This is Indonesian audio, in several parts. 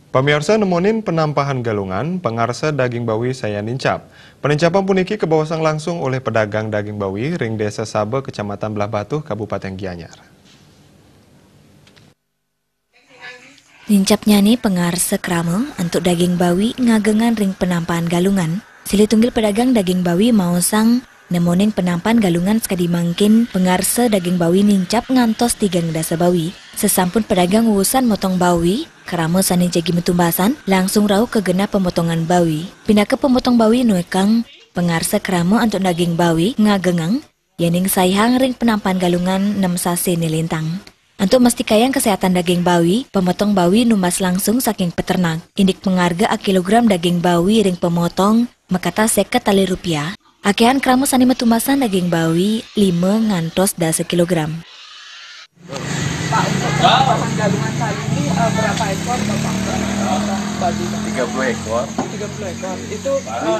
Pemirsa nemonin penampahan galungan, pengarsa daging bawi saya nincap. Penincapan puniki kebawasang langsung oleh pedagang daging bawi ring Desa Sabe, Kecamatan Belah Batu, Kabupaten Gianyar. Nincapnya nih pengarsa krama untuk daging bawi ngagengan ring penampahan galungan. Sili tunggil pedagang daging bawi mau sang nemonin penampahan galungan sekadi mangkin pengarsa daging bawi nincap ngantos 3 ngedasa bawi. Sesampun pedagang urusan motong bawi, kerama sani jagi metumbasan, langsung rau ke genap pemotongan bawi. Pindah ke pemotong bawi nuekang, pengarsa kerama untuk daging bawi ngagengang, yening sayhang ring penampahan galungan 6 sase nilintang. Untuk mestikayang kesehatan daging bawi, pemotong bawi numas langsung saking peternak. Indik pengharga a kilogram daging bawi ring pemotong, makata seket tali rupiah. Akehan kerama sani metumbasan daging bawi 5 ngantos 10 kilogram. Pak, untuk penampahan galungan kali ini berapa ekor Bapak potong babi? 30 ekor. 30 ekor. Itu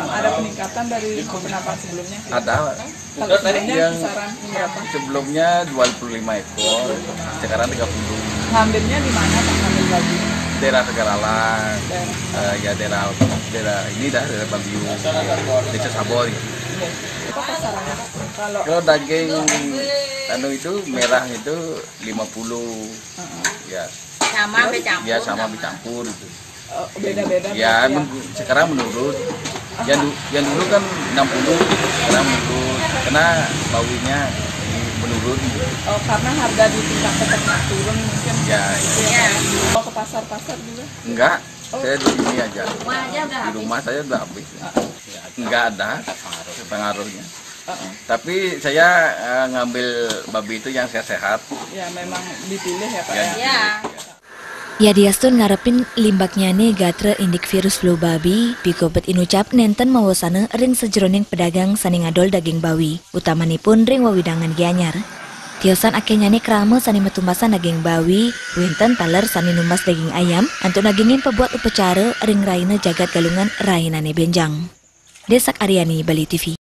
ada peningkatan dari penampahan sebelumnya? Ada. Kalau sebelumnya Yang kisaran berapa? sebelumnya 25 ekor, sekarang 30. Ngambilnya di mana Pak ngambil babi? Daerah Tegaralan, Daerah. daerah ini daerah Babiu, Desa Sabor. Apa pasarannya Pak? Kalau daging itu merah itu 50. Ya. Sama bercampur. Ya sama bercampur itu. Beda-beda. Ya berarti sekarang menurut. Yang dulu kan 60, sekarang menurut. Karena bawinya menurun. Oh, karena harga di tingkat peternak turun mungkin. Ya. Ya. Oh, ke pasar-pasar juga? Enggak, saya di sini aja. Rumah aja udah Di rumah saya udah habis. Enggak ada pengaruhnya. Tapi saya ngambil babi itu yang sehat. Ya memang dipilih ya Pak Ya. ya. Ya. Ya diastun ngarepin limbaknya nih gatra indik virus flu babi, pikobet inucap nenten mawasana ring sejeroning pedagang sani ngadol daging bawi, utamanipun ring wawidangan Gianyar. Tiosan akhirnya nih kerama sani metumbasan daging bawi, winten taler sani numas daging ayam, antuk nagingin pebuat upacara ring raina jagat galungan rainane benjang. Desak Aryani, Bali TV.